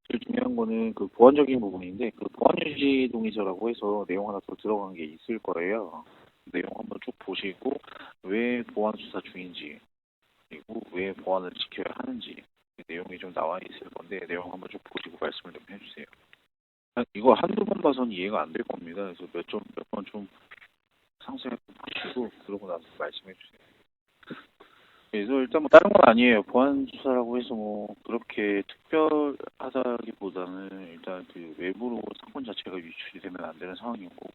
제일 중요한 거는 그 보안적인 부분인데, 그 보안유지 동의서라고 해서 내용 하나 더 들어간 게 있을 거예요. 내용 한번 쭉 보시고, 왜 보안 수사 중인지, 그리고 왜 보안을 지켜야 하는지, 그 내용이 좀 나와 있을 건데, 내용 한번 쭉 보시고 말씀을 좀 해주세요. 이거 한두 번 봐서는 이해가 안 될 겁니다. 그래서 몇 번 좀 상세하게 보시고, 그러고 나서 말씀해 주세요. 그래서 일단 뭐 다른 건 아니에요. 보안 수사라고 해서 뭐 그렇게 특별하다기보다는 일단 그 외부로 사건 자체가 유출이 되면 안 되는 상황인 거고,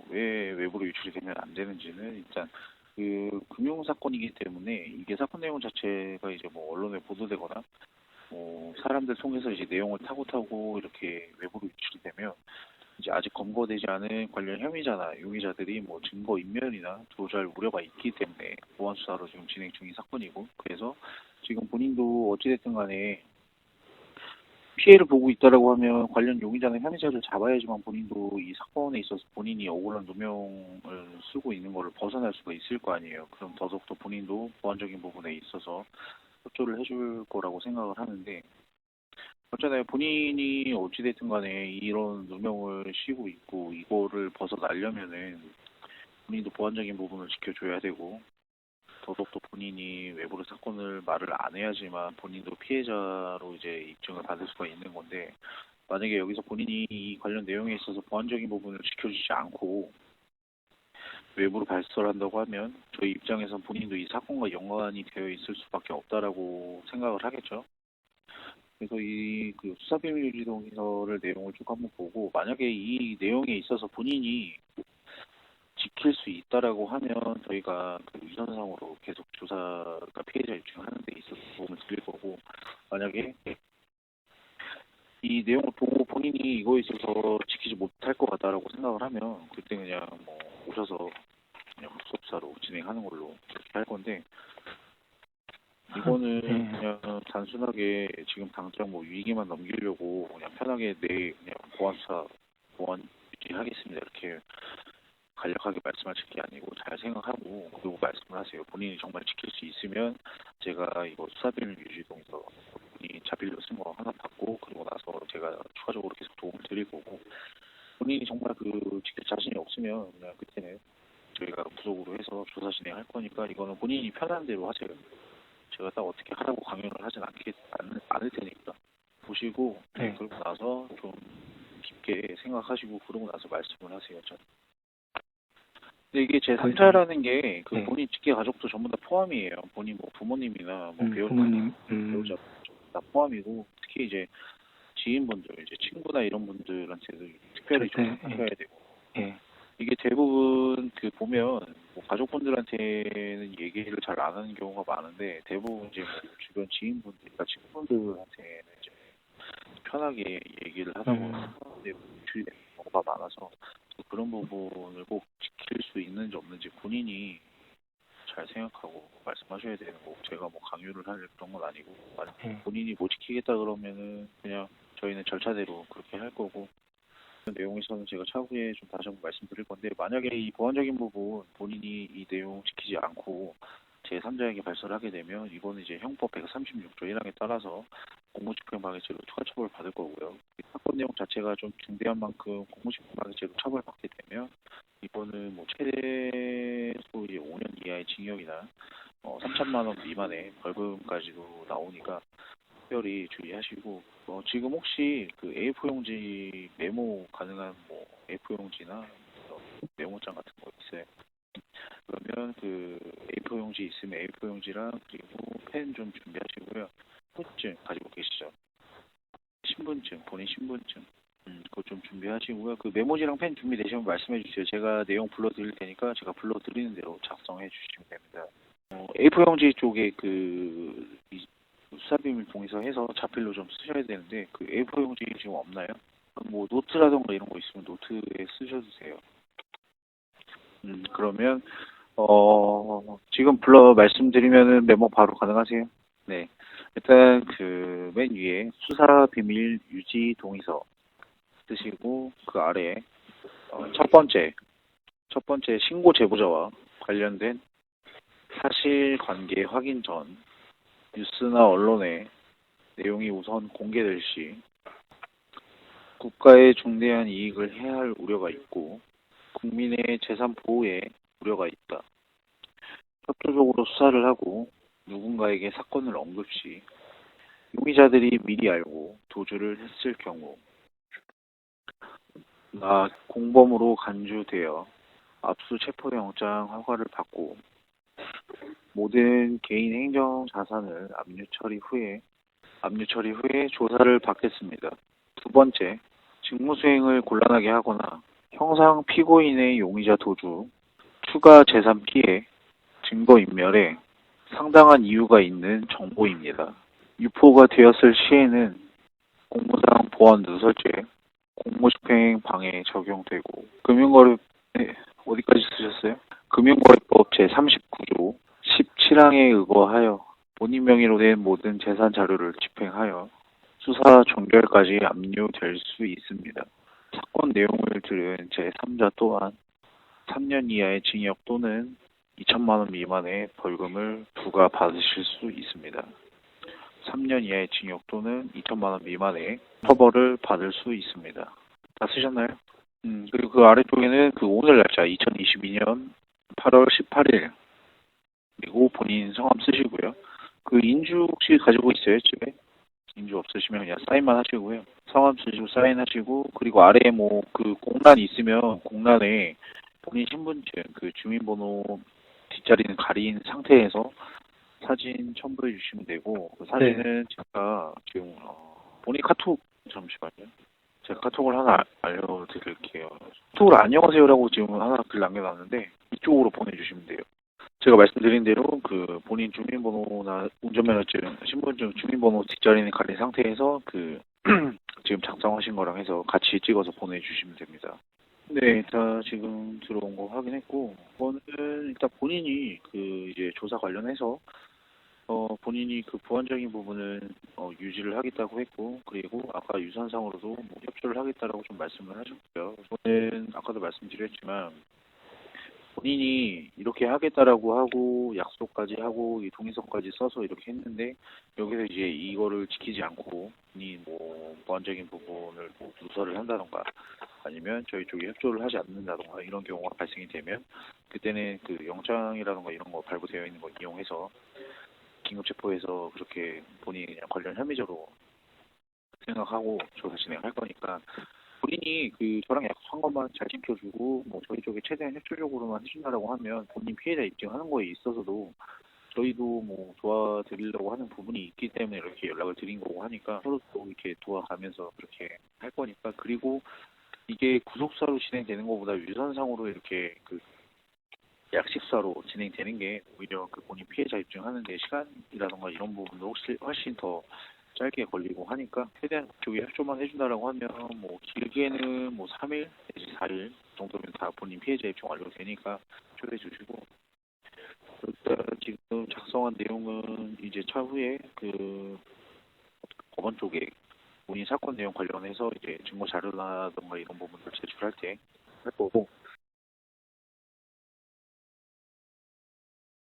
왜 외부로 유출이 되면 안 되는지는 일단 그 금융 사건이기 때문에 이게 사건 내용 자체가 이제 뭐 언론에 보도되거나 뭐 사람들 통해서 이제 내용을 타고 이렇게 외부로 유출이 되면 이제 아직 검거되지 않은 관련 혐의자나 용의자들이 뭐 증거 인멸이나 조달 우려가 있기 때문에 보안 수사로 지금 진행 중인 사건이고, 그래서 지금 본인도 어찌됐든 간에 피해를 보고 있다라고 하면 관련 용의자나 혐의자를 잡아야지만 본인도 이 사건에 있어서 본인이 억울한 누명을 쓰고 있는 거를 벗어날 수가 있을 거 아니에요. 그럼 더더욱더 본인도 보안적인 부분에 있어서 협조를 해줄 거라고 생각을 하는데, 어쩌나요? 본인이 어찌됐든 간에 이런 누명을 씌고 있고 이거를 벗어나려면은 본인도 보안적인 부분을 지켜줘야 되고, 더더욱더 본인이 외부로 사건을 말을 안 해야지만 본인도 피해자로 이제 입증을 받을 수가 있는 건데, 만약에 여기서 본인이 이 관련 내용에 있어서 보안적인 부분을 지켜주지 않고 외부로 발설한다고 하면 저희 입장에선 본인도 이 사건과 연관이 되어 있을 수밖에 없다라고 생각을 하겠죠. 그래서 이 그 수사비밀유지동의서를 내용을 쭉 한번 보고, 만약에 이 내용에 있어서 본인이 지킬 수 있다라고 하면 저희가 그 유선상으로 계속 조사, 그러니까 피해자 입증하는 데 있어서 도움을 드릴 거고, 만약에 이 내용을 보고 본인이 이거에 있어서 지키지 못할 것 같다라고 생각을 하면 그때 그냥 뭐 오셔서 그냥 수업사로 진행하는 걸로 그렇게 할 건데, 이거는 그냥 단순하게 지금 당장 뭐 위기만 넘기려고 그냥 편하게 그냥 보안 유지하겠습니다 이렇게 간략하게 말씀하실 게 아니고 잘 생각하고 그리고 말씀을 하세요. 본인이 정말 지킬 수 있으면 제가 이거 수사비밀 유지동에서 본인이 자필로 쓴 거 하나 받고, 그리고 나서 제가 추가적으로 계속 도움을 드릴 거고, 본인이 정말 그 지킬 자신이 없으면 그냥 그때는 저희가 부속으로 해서 조사 진행할 거니까 이거는 본인이 편한 대로 하세요. 제가 딱 어떻게 하라고 강요를 하진 않을 테니까 보시고, 그러고 나서 좀 깊게 생각하시고 그러고 나서 말씀을 하세요. 저는. 근데 이게 제3자라는 게 그 본인 직계 가족도 전부 다 포함이에요. 본인 뭐 부모님이나 뭐 배우자 다 포함이고, 특히 이제 지인분들, 이제 친구나 이런 분들한테도 특별히 좀 해야 되고. 이게 대부분 그 보면 뭐 가족분들한테는 얘기를 잘 안 하는 경우가 많은데, 대부분 이제 뭐 주변 지인분들이나 친구분들한테는 이제 편하게 얘기를 하다 보면 유출되는 경우가 많아서 그런 부분을 꼭 지킬 수 있는지 없는지 본인이 잘 생각하고 말씀하셔야 되는 거고, 제가 뭐 강요를 할 그런 건 아니고, 만약 본인이 못 지키겠다 그러면은 그냥 저희는 절차대로 그렇게 할 거고, 그 내용에서는 제가 차후에 좀 다시 한번 말씀드릴 건데, 만약에 이 보안적인 부분 본인이 이 내용 지키지 않고 제3자에게 발설하게 되면 이거는 이제 형법 136조 1항에 따라서 공무집행방해죄로 추가 처벌을 받을 거고요. 이 사건 내용 자체가 좀 중대한 만큼 공무집행방해죄로 처벌받게 되면 이거는 뭐 최대로 이제 5년 이하의 징역이나 3천만 원 미만의 벌금까지도 나오니까 특별히 주의하시고, 지금 혹시 그 A4 용지 메모 가능한 뭐 A4 용지나 메모장 같은 거 있어요? 그러면 그 A4 용지 있으면 A4 용지랑 그리고 펜 좀 준비하시고요. 후증 가지고 계시죠? 신분증, 본인 신분증. 그거 좀 준비하시고요. 그 메모지랑 펜 준비되시면 말씀해 주세요. 제가 내용 불러드릴 테니까 제가 불러드리는 대로 작성해 주시면 됩니다. A4 용지 쪽에 수사비밀 동의서 해서 자필로 좀 쓰셔야 되는데, 그 A4 용지 지금 없나요? 뭐 노트라던가 이런 거 있으면 노트에 쓰셔도 돼요. 그러면 지금 말씀드리면은 메모 바로 가능하세요? 네. 일단 그 맨 위에 수사비밀 유지 동의서 쓰시고, 그 아래에 첫 번째 신고 제보자와 관련된 사실관계 확인 전 뉴스나 언론에 내용이 우선 공개될 시 국가의 중대한 이익을 해할 우려가 있고 국민의 재산 보호에 우려가 있다. 협조적으로 수사를 하고 누군가에게 사건을 언급 시 용의자들이 미리 알고 도주를 했을 경우 나 공범으로 간주되어 압수 체포영장 허가를 받고 모든 개인 행정 자산을 압류 처리 후에 조사를 받겠습니다. 두 번째, 직무수행을 곤란하게 하거나 형상 피고인의 용의자 도주, 추가 재산 피해, 증거 인멸에 상당한 이유가 있는 정보입니다. 유포가 되었을 시에는 공무상 보안 누설죄, 공무집행 방해 적용되고 어디까지 쓰셨어요? 금융거래법 제39조 17항에 의거하여 본인 명의로 된 모든 재산 자료를 집행하여 수사 종결까지 압류될 수 있습니다. 사건 내용을 들은 제3자 또한 3년 이하의 징역 또는 2천만 원 미만의 벌금을 부과받으실 수 있습니다. 3년 이하의 징역 또는 2천만 원 미만의 처벌을 받을 수 있습니다. 다 쓰셨나요? 그리고 그 아래쪽에는 그 오늘 날짜 2022년 8월 18일 그리고 본인 성함 쓰시고요. 그 인주 혹시 가지고 있어요, 집에? 인주 없으시면 그냥 사인만 하시고요. 성함 쓰시고 사인하시고 그리고 아래에 뭐 그 공란이 있으면 공란에 본인 신분증 그 주민번호 뒷자리는 가린 상태에서 사진 첨부해 주시면 되고 그 사진은 제가 지금 본인 카톡 잠시만요. 제가 카톡을 하나 알려드릴게요. 카톡으로 안녕하세요라고 지금 하나 글 남겨놨는데 이쪽으로 보내주시면 돼요. 제가 말씀드린 대로 그 본인 주민번호나 운전면허증, 신분증 주민번호 뒷자리는 가린 상태에서 그 지금 작성하신 거랑 해서 같이 찍어서 보내주시면 됩니다. 네, 다 지금 들어온 거 확인했고, 이거는 일단 본인이 그 이제 조사 관련해서 본인이 그 보완적인 부분은 유지를 하겠다고 했고, 그리고 아까 유선상으로도 뭐 협조를 하겠다라고 좀 말씀을 하셨고요. 저는 아까도 말씀드렸지만 본인이 이렇게 하겠다라고 하고 약속까지 하고 이 동의서까지 써서 이렇게 했는데 여기서 이제 이거를 지키지 않고 본인이 뭐 보완적인 부분을 뭐 누설을 한다던가 아니면 저희 쪽에 협조를 하지 않는다던가 이런 경우가 발생이 되면 그때는 그 영장이라던가 이런 거 발부되어 있는 거 이용해서 긴급체포해서 그렇게 본인이 그냥 관련 혐의자로 생각하고 조사 진행할 거니까 본인이 그 저랑 약속한 것만 잘 지켜주고 뭐 저희 쪽에 최대한 협조적으로만 해준다라고 하면 본인 피해자 입증하는 거에 있어서도 저희도 뭐 도와드리려고 하는 부분이 있기 때문에 이렇게 연락을 드린 거고 하니까 서로 또 이렇게 도와가면서 그렇게 할 거니까 그리고 이게 구속사로 진행되는 것보다 유선상으로 이렇게 그 약식사로 진행되는 게 오히려 그 본인 피해자 입증하는 데 시간이라던가 이런 부분도 훨씬 더 짧게 걸리고 하니까 최대한 그쪽에 협조만 해준다라고 하면 뭐 길게는 뭐 3일 내지 4일 정도면 다 본인 피해자 입증 완료되니까 협조해 주시고 일단 지금 작성한 내용은 이제 차후에 그 법원 쪽에 본인 사건 내용 관련해서 이제 증거 자료라던가 이런 부분들 제출할 때 할 거고